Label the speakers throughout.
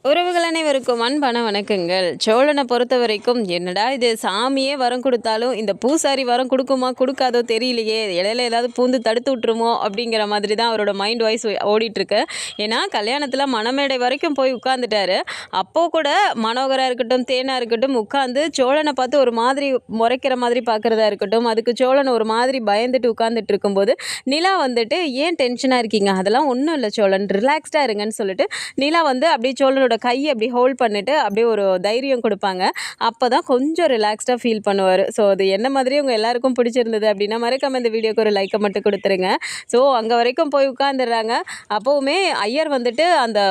Speaker 1: உறவுகள் அனைவருக்கும் அன்பான வணக்கங்கள். சோழனை பொறுத்த வரைக்கும் என்னடா இது சாமியே வரம் கொடுத்தாலும் இந்த பூசாரி வரம் கொடுக்குமா கொடுக்காதோ தெரியலையே, இடையில ஏதாவது பூந்து தடுத்து விட்டுருமோ அப்படிங்கிற மாதிரி தான் அவரோட மைண்ட் வாய்ஸ் ஓடிட்டுருக்கு. ஏன்னா கல்யாணத்தில் மணமேடை வரைக்கும் போய் உட்காந்துட்டாரு. அப்போது கூட மனோகராக இருக்கட்டும் தேனாக இருக்கட்டும் உட்காந்து சோழனை பார்த்து ஒரு மாதிரி முறைக்கிற மாதிரி பார்க்குறதா இருக்கட்டும், அதுக்கு சோழன் ஒரு மாதிரி பயந்துட்டு உட்காந்துட்டு இருக்கும்போது நிலா வந்துட்டு ஏன் டென்ஷனாக இருக்கீங்க, அதெல்லாம் ஒன்றும் இல்லை சோழன், ரிலாக்ஸ்டாக இருங்கன்னு சொல்லிட்டு நிலா வந்து அப்படியே சோழனோட கையை அப்படி ஹோல்ட் பண்ணிட்டு அப்படியே ஒரு தைரியம் கொடுப்பாங்க. அப்போ தான் கொஞ்சம் ரிலாக்ஸ்டாக ஃபீல் பண்ணுவார். ஸோ அது என்ன மாதிரி உங்கள் எல்லாருக்கும் பிடிச்சிருந்தது அப்படின்னா மறக்காம இந்த வீடியோக்கு ஒரு லைக்கை மட்டும் கொடுத்துருங்க. ஸோ அங்கே வரைக்கும் போய் உட்காந்துடுறாங்க. அப்போவுமே ஐயர் வந்துட்டு அந்த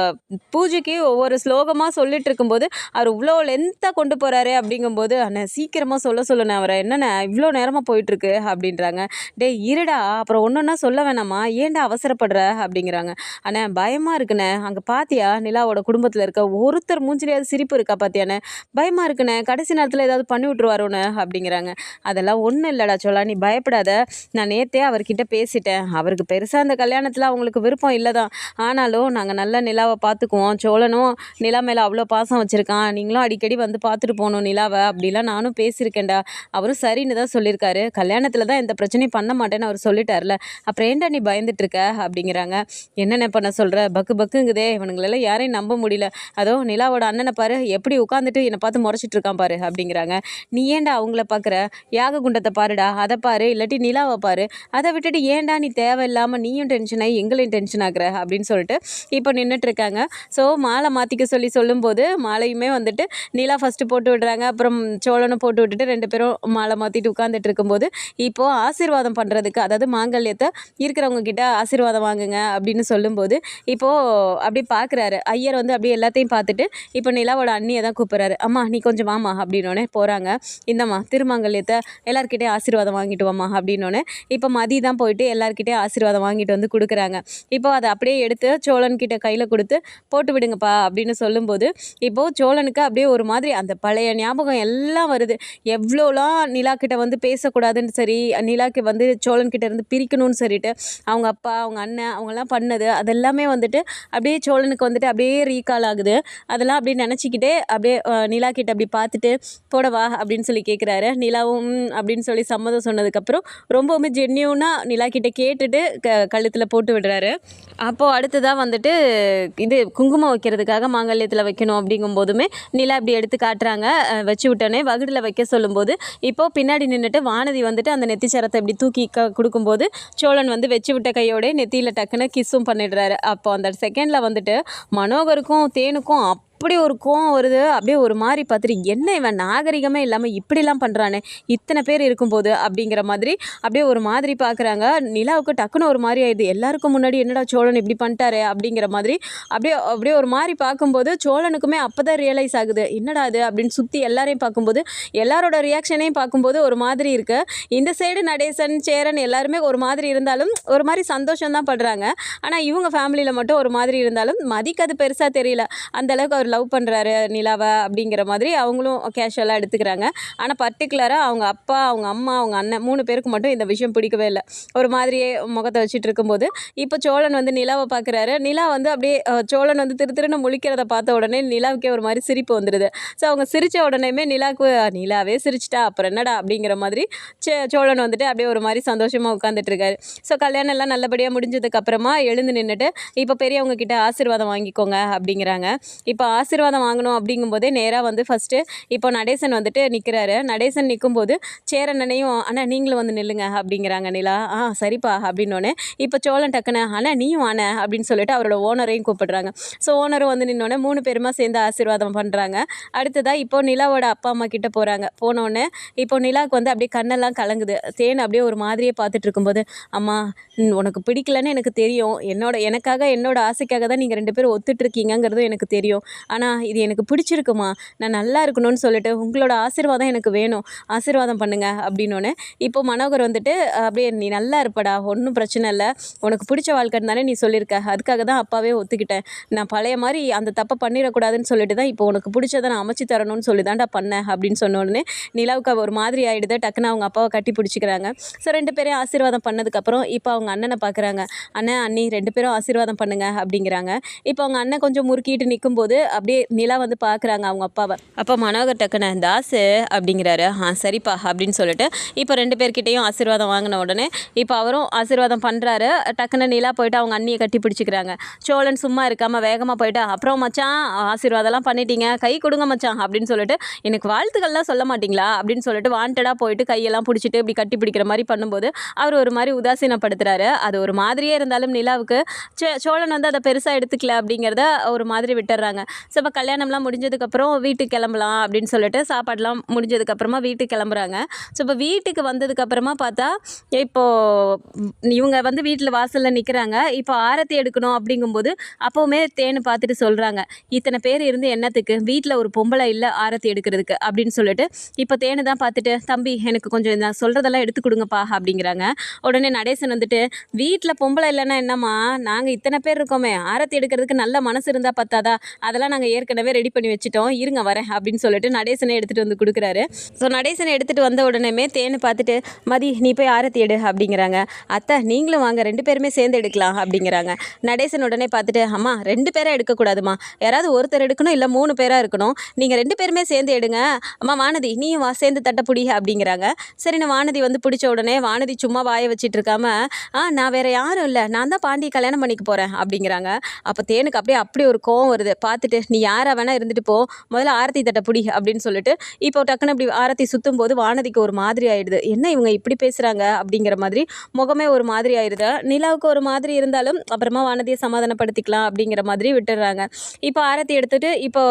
Speaker 1: பூஜைக்கு ஒவ்வொரு ஸ்லோகமாக சொல்லிட்டு இருக்கும்போது அவர் இவ்வளோ லென்த்தாக கொண்டு போகிறாரு. அப்படிங்கும்போது அண்ணே சீக்கிரமாக சொல்லுண்ணே, அவரை என்னண்ணே இவ்வளோ நேரமாக போயிட்டுருக்கு அப்படின்றாங்க. டே இருடா, அப்புறம் ஒன்று ஒன்றா சொல்ல வேணாமா, ஏன்டா அவசரப்படுற அப்படிங்கிறாங்க. அண்ணே பயமாக இருக்குண்ணே, அங்கே பாத்தியா நிலாவோட குடும்பத்தில் இருக்க ஒருத்தர் மூஞ்சிலையாவது சிரிப்பு இருக்கா பார்த்தியானே, பயமாக இருக்குண்ணே, கடைசி நேரத்தில் ஏதாவது பண்ணி விட்ருவாரோன்னு அப்படிங்கிறாங்க. அதெல்லாம் ஒன்றும் இல்லைடா சோழா, நீ பயப்படாத, நான் நேற்றே அவர்கிட்ட பேசிட்டேன், அவருக்கு பெருசாக அந்த கல்யாணத்தில் அவங்களுக்கு விருப்பம் இல்லை தான், ஆனாலும் நாங்கள் நல்ல நிலாவை பார்த்துக்குவோம், சோழனும் நிலா மேலே அவ்வளோ பாசம் வச்சுருக்கான், நீங்களும் அடிக்கடி வந்து பார்த்துட்டு போகணும் நிலாவை அப்படிலாம் நானும் பேசியிருக்கேன்டா, அவரும் சரின்னு தான் சொல்லியிருக்காரு, கல்யாணத்தில் தான் எந்த பிரச்சனையும் பண்ண மாட்டேன்னு அவர் சொல்லிட்டார்ல, அப்புறம் ஏன்டா நீ பயந்துட்டுருக்க அப்படிங்கிறாங்க. என்னென்ன பண்ண சொல்கிற, பக்கு பக்குங்குதே, இவனுங்களெல்லாம் யாரையும் நம்ப முடியல, அதோ நிலாவோட அண்ணனை பாரு எப்படி உட்காந்துட்டு என்னை பார்த்து முறைச்சிட்டு இருக்கான் பாரு அப்படிங்கிறாங்க. நீ ஏன்டா அவங்கள பார்க்குற, யாக குண்டத்தை பாருடா, அதை பாரு, இல்லாட்டி நிலாவை பாரு, அதை விட்டுட்டு ஏன்டா நீ தேவையில்லாமல் நீயும் டென்ஷன் ஆகி எங்களையும் டென்ஷன் ஆகுற அப்படின்னு சொல்லிட்டு இப்போ நின்றுட்டு இருக்காங்க. ஸோ மாலை மாற்றிக்க சொல்லும்போது மாலையுமே வந்துட்டு நிலா ஃபஸ்ட்டு போட்டு விடுறாங்க, அப்புறம் சோழனும் போட்டு விட்டுட்டு ரெண்டு பேரும் மாலை மாற்றிட்டு உட்காந்துட்டு இருக்கும்போது இப்போது ஆசீர்வாதம் பண்ணுறதுக்கு, அதாவது மாங்கல்யத்தை இருக்கிறவங்க கிட்ட ஆசீர்வாதம் வாங்குங்க அப்படின்னு சொல்லும்போது இப்போது அப்படி பார்க்குறாரு ஐயர் வந்து அப்படியே எல்லாத்தையும் பார்த்துட்டு இப்போ நிலாவோட அண்ணியை தான் கூப்பிட்றாரு. அம்மா நீ கொஞ்சம் வாமா அப்படின்னோடனே போகிறாங்க. இந்தம்மா திருமங்கல்யத்தை எல்லாருக்கிட்டே ஆசீர்வாதம் வாங்கிட்டு வாமா அப்படின்னோடனே இப்போ மதி தான் போயிட்டு எல்லாருக்கிட்டே ஆசீர்வாதம் வாங்கிட்டு வந்து கொடுக்குறாங்க. இப்போ அதை அப்படியே எடுத்து சோழன்கிட்ட கையில் கொடுத்து போட்டு விடுங்கப்பா அப்படின்னு சொல்லும்போது இப்போது சோழனுக்கு அப்படியே ஒரு மாதிரி அந்த பழைய ஞாபகம் எல்லாம் வருது. எவ்வளோலாம் நிலாக்கிட்ட வந்து பேசக்கூடாதுன்னு சரி, நிலாக்கு வந்து சோழன்கிட்ட இருந்து பிரிக்கணும்னு சொல்லிட்டு அவங்க அப்பா அவங்க அண்ணன் அவங்கெல்லாம் பண்ணது அதெல்லாமே வந்துட்டு அப்படியே சோழனுக்கு வந்துட்டு அப்படியே ரீகால் ஆகுது. அதெல்லாம் அப்படியே நினச்சிக்கிட்டே அப்படியே நிலா கிட்ட அப்படி பார்த்துட்டு போடவா அப்படின்னு சொல்லி கேட்குறாரு. நிலாவும் அப்படின்னு சொல்லி சம்மதம் சொன்னதுக்கப்புறம் ரொம்பவுமே ஜென்யூனாக நிலா கிட்ட கேட்டுட்டு கழுத்தில் போட்டு விடுறாரு. அப்போது அடுத்ததாக வந்துட்டு இது குங்குமம் வைக்கிறதுக்காக மாங்கல்யத்தில் வைக்கணும் அப்படிங்கும்போதுமே நிலா அப்படி எடுத்து காட்டுறாங்க. வச்சு விட்டோன்னே வகுடில் வைக்க சொல்லும்போது இப்போது பின்னாடி நின்றுட்டு வானதி வந்துட்டு அந்த நெத்திச்சரத்தை இப்படி தூக்கி கொடுக்கும்போது சோழன் வந்து வச்சு விட்ட கையோட நெத்தியில் டக்குன்னு கிஸ்ஸும் பண்ணிடுறாரு. அப்போ அந்த செகண்டில் வந்துட்டு மனோகருக்கும் தேனுக்கும் அப்படி ஒரு கோவம் வருது. அப்படியே ஒரு மாதிரி பார்த்துட்டு என்ன இவன் நாகரிகமே இல்லாமல் இப்படிலாம் பண்ணுறானே இத்தனை பேர் இருக்கும்போது அப்படிங்கிற மாதிரி அப்படியே ஒரு மாதிரி பார்க்குறாங்க. நிலாவுக்கு டக்குன்னு ஒரு மாதிரி ஆயிடுது. எல்லாருக்கும் முன்னாடி என்னடா சோழன் இப்படி பண்ணிட்டாரே அப்படிங்கிற மாதிரி அப்படியே அப்படியே ஒரு மாதிரி பார்க்கும்போது சோழனுக்குமே அப்போ தான் ரியலைஸ் ஆகுது என்னடா அது அப்படின்னு. சுற்றி எல்லாரையும் பார்க்கும்போது எல்லாரோட ரியாக்ஷனையும் பார்க்கும்போது ஒரு மாதிரி இருக்குது. இந்த சைடு நடேசன் சேரன் எல்லாருமே ஒரு மாதிரி இருந்தாலும் ஒரு மாதிரி சந்தோஷம் தான் படுறாங்க. ஆனால் இவங்க ஃபேமிலியில் மட்டும் ஒரு மாதிரி இருந்தாலும் மதிக்கு அது பெருசாக தெரியல. அந்தளவுக்கு அவர் லவ் பண்ணுறாரு நிலாவை அப்படிங்கிற மாதிரி அவங்களும் கேஷுவலாக எடுத்துக்கிறாங்க. ஆனால் பர்டிகுலராக அவங்க அப்பா அவங்க அம்மா அவங்க அண்ணன் 3 பேருக்கு மட்டும் இந்த விஷயம் பிடிக்கவே இல்லை. ஒரு மாதிரியே முகத்தை வச்சுட்டு இருக்கும்போது இப்போ சோழன் வந்து நிலாவை பார்க்குறாரு. நிலா வந்து அப்படியே சோழன் வந்து திருன்னு முழிக்கிறத பார்த்த உடனே நிலாவுக்கே ஒரு மாதிரி சிரிப்பு வந்துடுது. ஸோ அவங்க சிரித்த உடனேமே நிலாவுக்கு நிலாவே சிரிச்சிட்டா அப்புறம் என்னடா அப்படிங்கிற மாதிரி சோழன் வந்துட்டு அப்படியே ஒரு மாதிரி சந்தோஷமாக உட்காந்துட்டு இருக்காரு. ஸோ கல்யாணம் எல்லாம் நல்லபடியாக முடிஞ்சதுக்கப்புறமா எழுந்து நின்றுட்டு இப்போ பெரியவங்க கிட்ட ஆசீர்வாதம் வாங்கிக்கோங்க அப்படிங்கிறாங்க. இப்போ ஆசீர்வாதம் வாங்கணும் அப்படிங்கும்போதே நேராக வந்து ஃபஸ்ட்டு இப்போ நடேசன் வந்துட்டு நிற்கிறாரு. நடேசன் நிற்கும்போது சேரனையும் அண்ணா நீங்களும் வந்து நில்லுங்க அப்படிங்கிறாங்க நிலா. சரிப்பா அப்படின்னோடனே இப்போ சோழன் டக்குன்னு அண்ணா நீயும் ஆன அப்படின்னு சொல்லிட்டு அவரோட ஓனரையும் கூப்பிடுறாங்க. ஸோ ஓனரும் வந்து நின்னோடனே 3 பேருமா சேர்ந்து ஆசீர்வாதம் பண்ணுறாங்க. அடுத்ததாக இப்போ நிலாவோட அப்பா அம்மா கிட்ட போகிறாங்க. போனோடனே இப்போ நிலாவுக்கு வந்து அப்படியே கண்ணெல்லாம் கலங்குது. தேன் அப்படியே ஒரு மாதிரியே பார்த்துட்டு இருக்கும்போது அம்மா உனக்கு பிடிக்கலன்னு எனக்கு தெரியும், எனக்காக என்னோட ஆசைக்காக தான் நீங்கள் 2 பேரும் ஒத்துட்ருக்கீங்கிறதும் எனக்கு தெரியும், ஆனால் இது எனக்கு பிடிச்சிருக்குமா, நான் நல்லா இருக்கணும்னு சொல்லிட்டு உங்களோட ஆசீர்வாதம் எனக்கு வேணும், ஆசீர்வாதம் பண்ணுங்க அப்படின்னோடனே இப்போ மனோகர் வந்துட்டு அப்படியே நீ நல்லா இருப்படா, ஒன்றும் பிரச்சனை இல்லை, உனக்கு பிடிச்ச வாழ்க்கைன்னு தானே நீ சொல்லியிருக்க, அதுக்காக தான் அப்பாவே ஒத்துக்கிட்டேன், நான் பழைய மாதிரி அந்த தப்பை பண்ணிடக்கூடாதுன்னு சொல்லிட்டு தான் இப்போ உனக்கு பிடிச்சதை நான் அமைச்சு தரணும்னு சொல்லி தான்டா பண்ணேன் அப்படின்னு சொன்ன உடனே நிலாவுக்கு ஒரு மாதிரி ஆகிடுது. டக்குன்னு அவங்க அப்பாவை கட்டி பிடிச்சிக்கிறாங்க. ஸோ 2 பேரையும் ஆசீர்வாதம் பண்ணதுக்கப்புறம் இப்போ அவங்க அண்ணனை பார்க்குறாங்க. அண்ணன் அண்ணி 2 பேரும் ஆசீர்வாதம் பண்ணுங்க அப்படிங்கிறாங்க. இப்போ அவங்க அண்ணன் கொஞ்சம் முறுக்கிட்டு நிற்கும்போது அப்படியே நிலா வந்து பார்க்குறாங்க அவங்க அப்பாவை. அப்போ மனோகர் டக்குன்னு தாஸு அப்படிங்கிறாரு. சரிப்பா அப்படின்னு சொல்லிட்டு இப்போ 2 பேர்கிட்டையும் ஆசீர்வாதம் வாங்கின உடனே இப்போ அவரும் ஆசீர்வாதம் பண்ணுறாரு. டக்குன்னு நிலா போயிட்டு அவங்க அண்ணியை கட்டி பிடிச்சிக்கிறாங்க. சோழன் சும்மா இருக்காமல் வேகமாக போயிட்டு அப்புறம் மச்சான் ஆசீர்வாதம்லாம் பண்ணிட்டீங்க, கை கொடுங்க மச்சான் அப்படின்னு சொல்லிட்டு எனக்கு வாழ்த்துக்கள்லாம் சொல்ல மாட்டிங்களா அப்படின்னு சொல்லிட்டு வாண்டடாக போயிட்டு கையெல்லாம் பிடிச்சிட்டு இப்படி கட்டி பிடிக்கிற மாதிரி பண்ணும்போது அவர் ஒரு மாதிரி உதாசீனப்படுத்துறாரு. அது ஒரு மாதிரியே இருந்தாலும் நிலாவுக்கு சோழன் வந்து அதை பெருசாக எடுத்துக்கல அப்படிங்கிறத ஒரு மாதிரி விட்டுறாங்க. ஸோ இப்போ கல்யாணம்லாம் முடிஞ்சதுக்கப்புறம் வீட்டுக்கு கிளம்பலாம் அப்படின்னு சொல்லிட்டு சாப்பாடுலாம் முடிஞ்சதுக்கப்புறமா வீட்டுக்கு கிளம்புறாங்க. ஸோ இப்போ வீட்டுக்கு வந்ததுக்கப்புறமா பார்த்தா இப்போது இவங்க வந்து வீட்டில் வாசலில் நிற்கிறாங்க. இப்போ ஆரத்தி எடுக்கணும் அப்படிங்கும்போது அப்போவுமே தேனு பார்த்துட்டு சொல்கிறாங்க, இத்தனை பேர் இருந்து என்னத்துக்கு, வீட்டில் ஒரு பொம்பளை இல்லை ஆரத்தி எடுக்கிறதுக்கு அப்படின்னு சொல்லிட்டு இப்போ தேனு தான் பார்த்துட்டு, தம்பி எனக்கு கொஞ்சம் நான் சொல்கிறதெல்லாம் எடுத்து கொடுங்கப்பா அப்படிங்கிறாங்க. உடனே நடேசன் வந்துட்டு, வீட்டில் பொம்பளை இல்லைன்னா என்னம்மா, நாங்கள் இத்தனை பேர் இருக்கோமே, ஆரத்தி எடுக்கிறதுக்கு நல்ல மனசு இருந்தால் பத்தாதா, அதெல்லாம் நாங்கள் ஏற்கனவே ரெடி பண்ணி வச்சுட்டோம், இருங்க வரேன் அப்படின்னு சொல்லிட்டு நடேசனை எடுத்துகிட்டு வந்து கொடுக்குறாரு. ஸோ நடேசனை எடுத்துகிட்டு வந்த உடனேமே தேனு பார்த்துட்டு, மதி நீ போய் ஆரத்தி எடு அப்படிங்கிறாங்க. அத்தை நீங்களும் வாங்க 2 பேருமே சேர்ந்து எடுக்கலாம் அப்படிங்கிறாங்க. நடேசன் உடனே பார்த்துட்டு, அம்மா 2 பேராக எடுக்கக்கூடாதுமா, யாராவது ஒருத்தர் எடுக்கணும் இல்லை 3 பேராக இருக்கணும், நீங்கள் 2 பேருமே சேர்ந்து எடுங்க. அம்மா வானதி நீயும் வா சேர்ந்து தட்டப்புடி அப்படிங்கிறாங்க. சரின்னு வானதி வந்து பிடிச்ச உடனே வானதி சும்மா வாயை வச்சிட்டு இருக்காம, நான் வேற யாரும் இல்லை, நான் தான் பாண்டியை கல்யாணம் பண்ணிக்க போகிறேன் அப்படிங்கிறாங்க. அப்போ தேனுக்கு அப்படி ஒரு கோவம் வருது. பார்த்துட்டு நீ யாராக வேணா இருந்துட்டு போ, முதல்ல ஆரத்தி தட்டப்புடி அப்படின்னு சொல்லிட்டு இப்போ டக்குன்னு இப்படி ஆரத்தி சுற்றும் போது வானதிக்கு ஒரு மாதிரி ஆயிடுது. என்ன இவங்க இப்படி பேசுகிறாங்க அப்படிங்கிற மாதிரி முகமே ஒரு மாதிரி ஆயிடுது. நிலாவுக்கு ஒரு மாதிரி இருந்தாலும் அப்புறமா வானதியை சமாதானப்படுத்திக்கலாம் அப்படிங்கிற மாதிரி விட்டுடுறாங்க. இப்போ ஆரத்தி எடுத்துட்டு இப்போ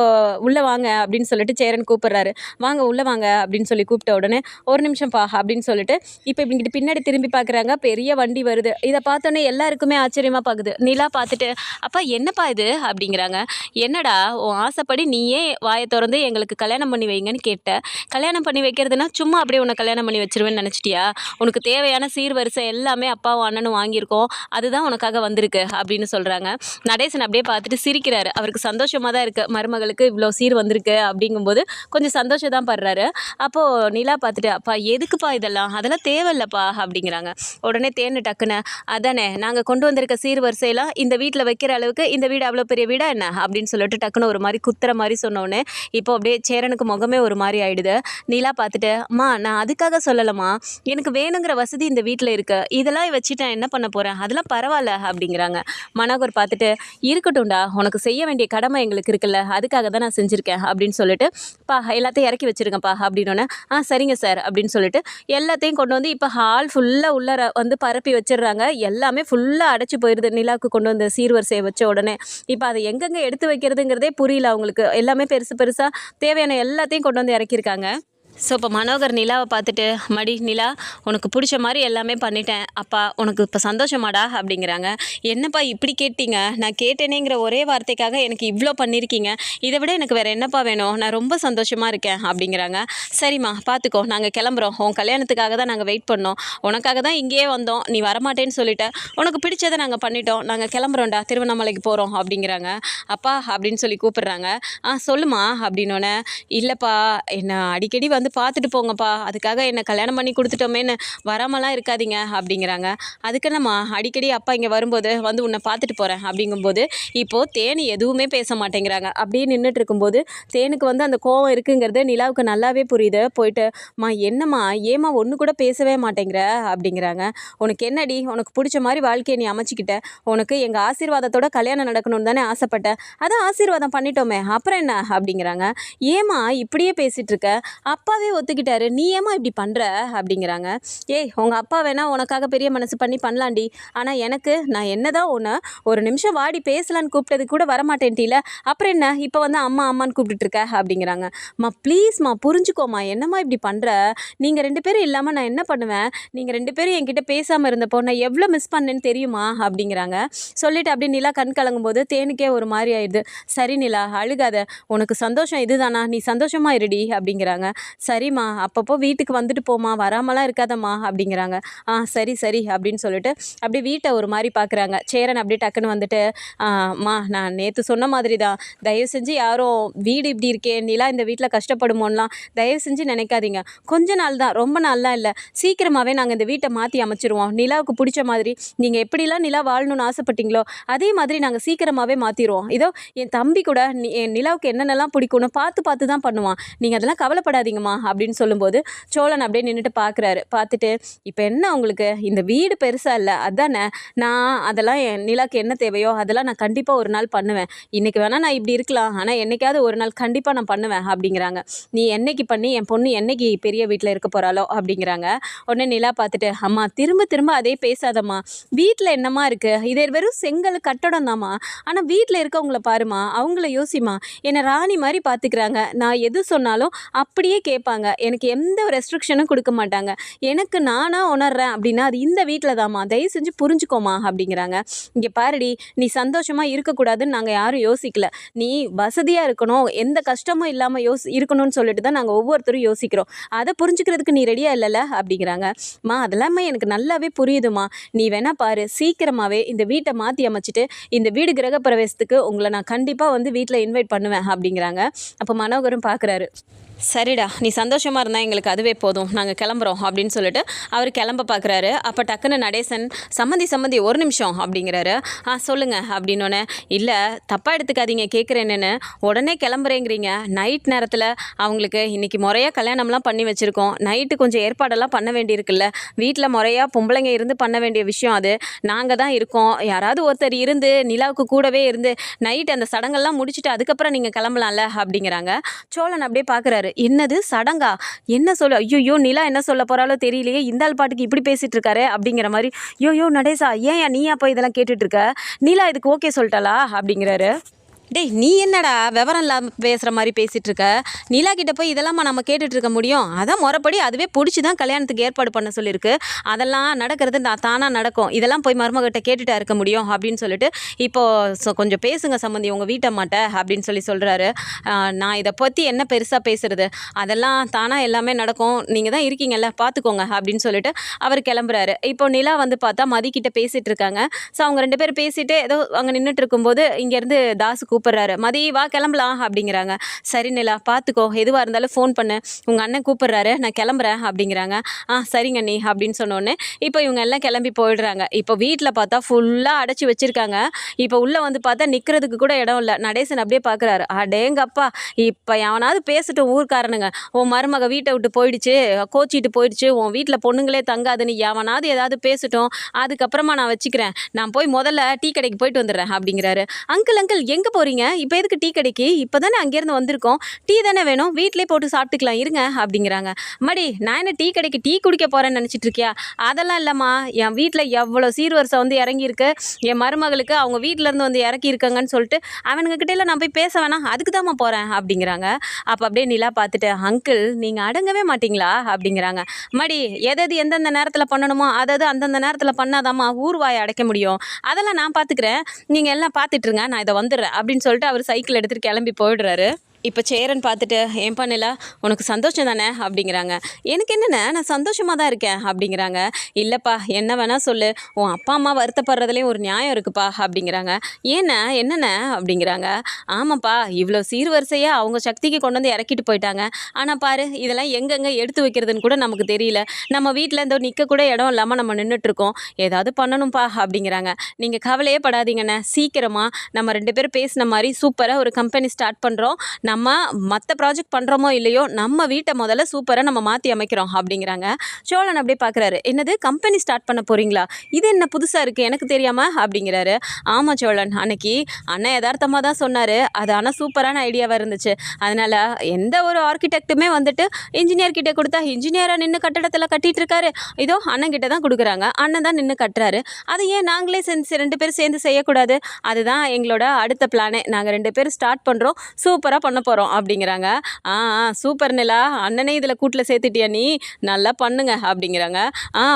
Speaker 1: உள்ளே வாங்க அப்படின்னு சொல்லிட்டு சேரன் கூப்பிடுறாரு. வாங்க உள்ளே வாங்க அப்படின்னு சொல்லி கூப்பிட்ட உடனே ஒரு நிமிஷம் பா அப்படின்னு சொல்லிட்டு இப்போ இப்படிங்கிட்டு பின்னாடி திரும்பி பார்க்குறாங்க. பெரிய வண்டி வருது. இதை பார்த்தோன்னே எல்லாருக்குமே ஆச்சரியமாக பார்க்குது. நிலா பார்த்துட்டு, அப்பா என்னப்பா இது அப்படிங்கிறாங்க. என்னடா உன் ஆசைப்படி நீயே வாயை திறந்து எங்களுக்கு கல்யாணம் பண்ணி வைங்கன்னு கேட்ட, கல்யாணம் பண்ணி வைக்கிறதுனா சும்மா அப்படியே உன்னை கல்யாணம் பண்ணி வச்சிருவேன்னு நினச்சிட்டியா, உனக்கு தேவையான சீர்வரிசை எல்லாமே அப்பாவும் அண்ணனும் வாங்கியிருக்கோம், அதுதான் உனக்காக வந்திருக்கு அப்படின்னு சொல்கிறாங்க. நடேசன் அப்படியே பார்த்துட்டு சிரிக்கிறாரு. அவருக்கு சந்தோஷமாக தான் இருக்குது, மருமகளுக்கு இவ்வளோ சீர் வந்திருக்கு அப்படிங்கும்போது கொஞ்சம் சந்தோஷம் தான் படுறாரு. அப்போது நிலா பார்த்துட்டு, அப்பா எதுக்குப்பா இதெல்லாம், அதெல்லாம் தேவையில்லப்பா அப்படிங்கிறாங்க. உடனே தேனு டக்குன்னு, அதானே நாங்கள் கொண்டு வந்திருக்க சீர்வரிசையெல்லாம் இந்த வீட்டில் வைக்கிற அளவுக்கு இந்த வீடு அவ்வளோ பெரிய வீடா என்ன அப்படின்னு சொல்லிட்டு டக்குன்னு ஒரு மாதிரி குத்துற மாதிரி சொன்னோன்னே இப்போ அப்படியே சேரனுக்கு முகமே ஒரு மாதிரி ஆயிடுது. நிலா பார்த்துட்டு, அம்மா நான் அதுக்காக சொல்லலம்மா, எனக்கு வேணுங்கிற வசதி இந்த வீட்டில் இருக்கு, இதெல்லாம் வச்சுட்டு நான் என்ன பண்ண போகிறேன், அதெல்லாம் பரவாயில்ல அப்படிங்கிறாங்க. மனோகர் பார்த்துட்டு, இருக்கட்டும்டா உனக்கு செய்ய வேண்டிய கடமை எங்களுக்கு இருக்குல்ல, அதுக்காக தான் நான் செஞ்சுருக்கேன் அப்படின்னு சொல்லிட்டு எல்லாத்தையும் இறக்கி வச்சுருங்கப்பா அப்படின்னோடனே சரிங்க சார் அப்படின்னு சொல்லிட்டு எல்லாத்தையும் கொண்டு வந்து இப்போ ஹால் ஃபுல்லாக உள்ளார வந்து பரப்பி வச்சிடுறாங்க. எல்லாமே ஃபுல்லாக அடைச்சி போயிடுது. நிலாவுக்கு கொண்டு வந்த சீர்வரிசையை வச்ச உடனே இப்போ அதை எங்கெங்கே எடுத்து வைக்கிறதுங்கிறதே புரியல அவங்களுக்கு. எல்லாமே பெருசு பெருசாக தேவையான எல்லாத்தையும் கொண்டு வந்து இறக்கியிருக்காங்க. ஸோ இப்போ மனோகர் நிலாவை பார்த்துட்டு, மடி நிலா உனக்கு பிடிச்ச மாதிரி எல்லாமே பண்ணிட்டேன் அப்பா, உனக்கு இப்போ சந்தோஷமாடா அப்படிங்கிறாங்க. என்னப்பா இப்படி கேட்டீங்க, நான் கேட்டேனேங்கிற ஒரே வார்த்தைக்காக எனக்கு இவ்வளோ பண்ணியிருக்கீங்க, இதை விட எனக்கு வேறு என்னப்பா வேணும், நான் ரொம்ப சந்தோஷமாக இருக்கேன் அப்படிங்கிறாங்க. சரிம்மா பார்த்துக்கோ, நாங்கள் கிளம்புறோம், உன் கல்யாணத்துக்காக தான் நாங்கள் வெயிட் பண்ணோம், உனக்காக தான் இங்கேயே வந்தோம், நீ வரமாட்டேன்னு சொல்லிட்டேன், உனக்கு பிடிச்சதை நாங்கள் பண்ணிட்டோம், நாங்கள் கிளம்புறோம்டா, திருவண்ணாமலைக்கு போகிறோம் அப்படிங்கிறாங்க. அப்பா அப்படின்னு சொல்லி கூப்பிடுறாங்க. சொல்லுமா அப்படின்னோடனே, இல்லைப்பா என்ன அடிக்கடி வந்து பார்த்துட்டு போங்கப்பா, அதுக்காக என்னை கல்யாணம் பண்ணி கொடுத்துட்டோமேன்னு வராமலாம் இருக்காதீங்க அப்படிங்கிறாங்க. அதுக்கு என்னம்மா அடிக்கடி அப்பா இங்கே வரும்போது வந்து உன்னை பார்த்துட்டு போகிறேன் அப்படிங்கும்போது இப்போது தேனு எதுவுமே பேச மாட்டேங்கிறாங்க. அப்படியே நின்றுட்டு இருக்கும்போது தேனுக்கு வந்து அந்த கோவம் இருக்குங்கிறது நிலாவுக்கு நல்லாவே புரியுது. போயிட்டு, என்னம்மா ஏம்மா ஒன்று கூட பேசவே மாட்டேங்கிற அப்படிங்கிறாங்க. உனக்கு என்னடி, உனக்கு பிடிச்ச மாதிரி வாழ்க்கையை நீ அமைச்சிக்கிட்ட, உனக்கு எங்கள் ஆசீர்வாதத்தோட கல்யாணம் நடக்கணும்னு தானே ஆசைப்பட்டேன், அதான் ஆசீர்வாதம் பண்ணிட்டோமே, அப்புறம் என்ன அப்படிங்கிறாங்க. ஏம்மா இப்படியே பேசிகிட்டு இருக்க, அப்பாவே ஒத்துக்கிட்டாரு, நீ ஏமா இப்படி பண்ணுற அப்படிங்கிறாங்க. உங்கள் அப்பா வேணா உனக்காக பெரிய மனசு பண்ணி பண்ணலாண்டி, ஆனால் எனக்கு நான் என்னதான் உன்னை ஒரு நிமிஷம் வாடி பேசலான்னு கூப்பிட்டது கூட வரமாட்டேன்ட்டில, அப்புறம் என்ன இப்போ வந்து அம்மா அம்மான்னு கூப்பிட்டுருக்க அப்படிங்கிறாங்க. ப்ளீஸ்மா புரிஞ்சுக்கோமா, என்னம்மா இப்படி பண்ணுற, நீங்கள் 2 பேரும் இல்லாமல் நான் என்ன பண்ணுவேன், நீங்கள் 2 பேரும் என்கிட்ட பேசாமல் இருந்தப்போ நான் எவ்வளோ மிஸ் பண்ணேன்னு தெரியுமா அப்படிங்கிறாங்க. சொல்லிவிட்டு அப்படி நிலா கண் கலங்கும்போது தேனுக்கே ஒரு மாதிரி ஆயிடுது. சரி நிலா அழுகாத, உனக்கு சந்தோஷம் இதுதானா, நீ சந்தோஷமாக இருடி அப்படிங்கிறாங்க. சரிம்மா அப்பப்போ வீட்டுக்கு வந்துட்டு போம்மா, வராமலாம் இருக்காதம்மா அப்படிங்கிறாங்க. சரி சரி அப்படின்னு சொல்லிட்டு அப்படியே வீட்டை ஒரு மாதிரி பார்க்குறாங்க. சேரன் அப்படியே டக்குன்னு வந்துட்டு, அம்மா நான் நேற்று சொன்ன மாதிரி தான், தயவு செஞ்சு யாரும் வீடு இப்படி இருக்கே நிலா இந்த வீட்டில் கஷ்டப்படுமோன்னெலாம் தயவு செஞ்சு நினைக்காதீங்க. கொஞ்ச நாள் தான், ரொம்ப நாள்லாம் இல்லை, சீக்கிரமாகவே நாங்கள் இந்த வீட்டை மாற்றி அமைச்சிருவோம். நிலாவுக்கு பிடிச்ச மாதிரி நீங்கள் எப்படிலாம் நிலா வாழணும்னு ஆசைப்பட்டீங்களோ அதே மாதிரி நாங்கள் சீக்கிரமாகவே மாற்றிடுவோம். இதோ என் தம்பி கூட என் நிலாவுக்கு என்னென்னலாம் பிடிக்கும்னு பார்த்து பார்த்து தான் பண்ணுவான். நீங்கள் அதெல்லாம் கவலைப்படாதீங்கம்மா அப்படின்னு சொல்லும்போது சோழன் அப்படியே நின்றுட்டு பார்க்குறாரு. பார்த்துட்டு, இப்போ என்ன உங்களுக்கு இந்த வீடு பெருசாக இல்லை அதானே, நான் அதெல்லாம் என் நிலாவுக்கு என்ன தேவையோ அதெல்லாம் நான் கண்டிப்பாக ஒரு நாள் பண்ணுவேன். இன்றைக்கி வேணால் நான் இப்படி இருக்கலாம், ஆனால் என்றைக்காவது ஒரு நாள் கண்டிப்பாக நான் பண்ணுவேன் அப்படிங்கிறாங்க. நீ என்னைக்கு பண்ணி என் பொண்ணு என்னைக்கு பெரிய வீட்டில் இருக்க போகிறாளோ அப்படிங்கிறாங்க. உடனே நிலா பார்த்துட்டு, அம்மா திரும்ப திரும்ப அதே பேசாதம்மா, வீட்டில் என்னம்மா இருக்குது, இதே வெறும் செங்கல் கட்டடம் தாம்மா, ஆனால் வீட்டில் இருக்கவங்கள பாருமா, அவங்கள யோசிமா, என்னை ராணி மாதிரி பார்த்துக்கிறாங்க, நான் எது சொன்னாலும் அப்படியே கேட்பாங்க, எனக்கு எந்த ரெஸ்ட்ரிக்ஷனும் கொடுக்க மாட்டாங்க, எனக்கு நானாக உணர்றேன் அப்படின்னா அது இந்த வீட்டில் தாம்மா, தயவு செஞ்சு புரிஞ்சுக்கோமா அப்படிங்கிறாங்க. இங்கே பாருடி, நீ சந்தோஷமாக இருக்கக்கூடாதுன்னு நாங்கள் யாரும் யோசிக்கல, நீ வசதியாக இருக்கணும், எந்த கஷ்டமும் இல்லாமல் இருக்கணும்னு சொல்லிட்டு தான் நாங்கள் ஒவ்வொருத்தரும் யோசிக்கிறோம், அதை புரிஞ்சுக்கிறதுக்கு நீ ரெடியாக இல்லைல்ல அப்படிங்கிறாங்க. அதெல்லாமே எனக்கு நல்லாவே புரியுதுமா, நீ வேணா பாரு, சீக்கிரமாகவே இந்த வீட்டை மாற்றி அமைச்சிட்டு இந்த வீடு கிரகப்பிரவேசத்துக்கு உங்களை நான் கண்டிப்பாக வந்து வீட்டில் இன்வைட் பண்ணுவேன் அப்படிங்கிறாங்க. அப்போ மனோகரும் பார்க்குறாரு. சரிடா, நீ சந்தோஷமாக இருந்தால் எங்களுக்கு அதுவே போதும், நாங்கள் கிளம்புறோம் அப்படின்னு சொல்லிட்டு அவர் கிளம்ப பார்க்குறாரு. அப்போ டக்குன்னு நடேசன், சம்மந்தி ஒரு நிமிஷம் அப்படிங்கிறாரு. சொல்லுங்கள் அப்படின்னோடனே, இல்லை தப்பாக எடுத்துக்காதீங்க கேட்குறேன்னு, உடனே கிளம்புறேங்கிறீங்க, நைட் நேரத்தில் அவங்களுக்கு இன்றைக்கி முறையாக கல்யாணம்லாம் பண்ணி வச்சுருக்கோம், நைட்டு கொஞ்சம் ஏற்பாடெல்லாம் பண்ண வேண்டியிருக்குல்ல, வீட்டில் முறையாக பொம்பளைங்க இருந்து பண்ண வேண்டிய விஷயம் அது, நாங்கள் தான் இருக்கோம், யாராவது ஒருத்தர் இருந்து நிலாவுக்கு கூடவே இருந்து நைட் அந்த சடங்கெல்லாம் முடிச்சுட்டு அதுக்கப்புறம் நீங்கள் கிளம்பலாம்ல அப்படிங்கிறாங்க. சோழன் அப்படியே பார்க்குறாரு. என்னது சடங்கா, என்ன சொல்ல, ஐயோ நிலா என்ன சொல்ல போறாலோ தெரியலையே, இந்த ஆள் பாட்டுக்கு இப்படி பேசிட்டு இருக்காரு அப்படிங்கிற மாதிரி. யோ நடேசா, ஏன் நீ அப்போ இதெல்லாம் கேட்டுட்டு இருக்க, நிலா இதுக்கு ஓகே சொல்லிட்டாளா அப்படிங்கிறாரு. டேய் நீ என்னடா விவரம் இல்லாமல் பேசுகிற மாதிரி பேசிகிட்டு இருக்க, நிலா கிட்ட போய் இதெல்லாமா நம்ம கேட்டுட்டு இருக்க முடியும், அதான் முறைப்படி அதுவே பிடிச்சி தான் கல்யாணத்துக்கு ஏற்பாடு பண்ண சொல்லியிருக்கு, அதெல்லாம் நடக்கிறது தானாக நடக்கும், இதெல்லாம் போய் மருமகிட்ட கேட்டுட்டா இருக்க முடியும் அப்படின்னு சொல்லிட்டு, இப்போது கொஞ்சம் பேசுங்க சம்மந்தி உங்கள் வீட்டை மாட்ட அப்படின்னு சொல்கிறாரு. நான் இதை பற்றி என்ன பெருசாக பேசுறது, அதெல்லாம் தானாக எல்லாமே நடக்கும், நீங்கள் தான் இருக்கீங்கல்ல பார்த்துக்கோங்க அப்படின்னு சொல்லிட்டு அவர் கிளம்புறாரு. இப்போ நிலா வந்து பார்த்தா மதிக்கிட்ட பேசிகிட்டு இருக்காங்க. ஸோ அவங்க ரெண்டு பேரும் பேசிட்டு ஏதோ அங்கே நின்றுட்டு இருக்கும்போது இங்கேருந்து தாசு கூப்பிட்றாரு. மதி வா கிளம்பலாம் அப்படிங்கிறாங்க. சரி நிலா பார்த்துக்கோ, எதுவாக இருந்தாலும் ஃபோன் பண்ணு, உங்கள் அண்ணன் கூப்பிட்றாரு, நான் கிளம்புறேன் அப்படிங்கிறாங்க. சரிங்க நீ அப்படின்னு சொன்னோடனே இப்போ இவங்க எல்லாம் கிளம்பி போயிடுறாங்க. இப்போ வீட்டில் பார்த்தா ஃபுல்லாக அடைச்சி வச்சுருக்காங்க. இப்போ உள்ளே வந்து பார்த்தா நிற்கிறதுக்கு கூட இடம் இல்லை. நடேசன் அப்படியே பார்க்குறாரு. அடேங்கப்பா, இப்போ எவனாவது பேசட்டும் ஊர்க்காரனுங்க, உன் மருமக வீட்டை விட்டு போயிடுச்சு, கோச்சிட்டு போயிடுச்சு, உன் வீட்டில் பொண்ணுங்களே தங்காதுன்னு எவனாவது ஏதாவது பேசட்டும், அதுக்கப்புறமா நான் வச்சுக்கிறேன், நான் போய் முதல்ல டீ கடைக்கு போயிட்டு வந்துடுறேன் அப்படிங்கிறாரு. அங்கிள் எங்கே போகிறீங்க, இப்போ எதுக்கு டீ கடைக்கு, இப்போ தானே அங்கேருந்து வந்திருக்கோம், டீ தானே வேணும், வீட்டிலே போட்டு சாப்பிட்டுக்கலாம் இருங்க அப்படிங்கிறாங்க. மடி நான் என்ன டீ கடைக்கு டீ குடிக்க போகிறேன்னு நினச்சிட்டு இருக்கியா, அதெல்லாம் இல்லைம்மா, என் வீட்டில் எவ்வளோ சீர்வரிசை வந்து இறங்கியிருக்கு, என் மருமகளுக்கு அவங்க வீட்டிலேருந்து வந்து இறக்கியிருக்காங்கன்னு சொல்லிட்டு அவனுங்கக்கிட்டே நான் போய் பேச வேணாம், அதுக்கு தான்மா போகிறேன் அப்படிங்கிறாங்க. அப்போ அப்படியே நிலா பார்த்துட்டு, அங்கிள் நீங்கள் அடங்கவே மாட்டிங்களா அப்படிங்கிறாங்க. மடி எது எந்தெந்த நேரத்தில் பண்ணணுமோ அதாவது அந்தந்த நேரத்தில் பண்ணாதாம்மா ஊர் வாயை அடைக்க முடியும், அதெல்லாம் நான் பார்த்துக்கிறேன், நீங்கள் எல்லாம் பார்த்துட்ருங்க, நான் இதை வந்துடுறேன் அப்படின்னு சொல்லிட்டு அவர் சைக்கிள் எடுத்துகிட்டு கிளம்பி போயிடுறாரு. இப்போ சேரன் பார்த்துட்டு, ஏன் பண்ணல உனக்கு சந்தோஷம் தானே அப்படிங்கிறாங்க. எனக்கு என்னென்ன, நான் சந்தோஷமாக தான் இருக்கேன் அப்படிங்கிறாங்க. இல்லைப்பா என்ன வேணால் சொல்லு, உன் அப்பா அம்மா வருத்தப்படுறதுலேயும் ஒரு நியாயம் இருக்குப்பா அப்படிங்கிறாங்க. ஏன்னா என்னென்ன அப்படிங்கிறாங்க. ஆமாப்பா, இவ்வளோ சீர்வரிசையாக அவங்க சக்திக்கு கொண்டு வந்து இறக்கிட்டு போயிட்டாங்க, ஆனால் பாரு இதெல்லாம் எங்கெங்கே எடுத்து வைக்கிறதுன்னு கூட நமக்கு தெரியல, நம்ம வீட்டில் இந்த நிற்க கூட இடம் இல்லாமல் நம்ம நின்றுட்டுருக்கோம், ஏதாவது பண்ணணும்ப்பா அப்படிங்கிறாங்க. நீங்கள் கவலையே படாதீங்கண்ணே, சீக்கிரமாக நம்ம ரெண்டு பேரும் பேசின மாதிரி சூப்பராக ஒரு கம்பெனி ஸ்டார்ட் பண்ணுறோம், நம்ம மற்ற ப்ராஜெக்ட் பண்ணுறோமோ இல்லையோ நம்ம வீட்டை முதல்ல சூப்பராக நம்ம மாற்றி அமைக்கிறோம் அப்படிங்கிறாங்க. சோழன் அப்படியே பார்க்குறாரு. என்னது கம்பெனி ஸ்டார்ட் பண்ண போகிறீங்களா, இது என்ன புதுசாக இருக்குது எனக்கு தெரியாமல் அப்படிங்கிறாரு. ஆமாம் சோழன், அன்னைக்கு அண்ணன் யதார்த்தமாக தான் சொன்னார், அது ஆனால் சூப்பரான ஐடியாவாக இருந்துச்சு, அதனால் எந்த ஒரு ஆர்கிடெக்ட்டுமே வந்துட்டு இன்ஜினியர்கிட்ட கொடுத்தா இன்ஜினியராக நின்று கட்டடத்தில் கட்டிகிட்டு இருக்காரு, இதோ அண்ணன்கிட்ட தான் கொடுக்குறாங்க, அண்ணன் தான் நின்று கட்டுறாரு, அது ஏன் நாங்களே ரெண்டு பேரும் சேர்ந்து செய்யக்கூடாது, அதுதான் எங்களோட அடுத்த பிளானே, நாங்கள் ரெண்டு பேரும் ஸ்டார்ட் பண்ணுறோம், சூப்பராக பண்ண பண்ண போகிறோம் அப்படிங்கிறாங்க. ஆ ஆ சூப்பர் நிலா, அண்ணனே இதில் கூட்டில் சேர்த்துட்டியா நீ, நல்லா பண்ணுங்க அப்படிங்கிறாங்க.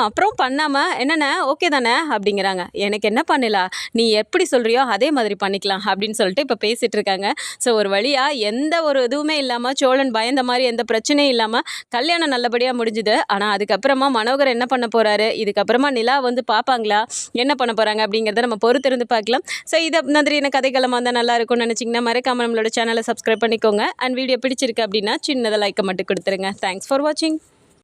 Speaker 1: அப்புறம் பண்ணாமல் என்னண்ணே ஓகே தானே அப்படிங்கிறாங்க. எனக்கு என்ன பண்ணலா, நீ எப்படி சொல்கிறியோ அதே மாதிரி பண்ணிக்கலாம் அப்படின்னு சொல்லிட்டு இப்போ பேசிகிட்டு இருக்காங்க. ஸோ ஒரு வழியாக எந்த ஒரு இதுவுமே இல்லாமல், சோழன் பயந்த மாதிரி எந்த பிரச்சனையும் இல்லாமல் கல்யாணம் நல்லபடியாக முடிஞ்சுது. ஆனால் அதுக்கப்புறமா மனோகர் என்ன பண்ண போகிறாரு, இதுக்கப்புறமா நிலா வந்து பார்ப்பாங்களா, என்ன பண்ண போகிறாங்க அப்படிங்கிறத நம்ம பொறுத்திருந்து பார்க்கலாம். ஸோ இதை மாதிரியான கதைக்களமாக இருந்தால் நல்லா இருக்கும்னு நினச்சிங்கன்னா மறக்காமல் நம்மளோட சேனலை சப்ஸ்கிரைப் பண்ணிக்கோங்க. அண்ட் வீடியோ பிடிச்சிருக்கு அப்படின்னா சின்னதாக லைக்கை மட்டும் கொடுத்துருங்க. தேங்க்ஸ் ஃபார் வாட்சிங்.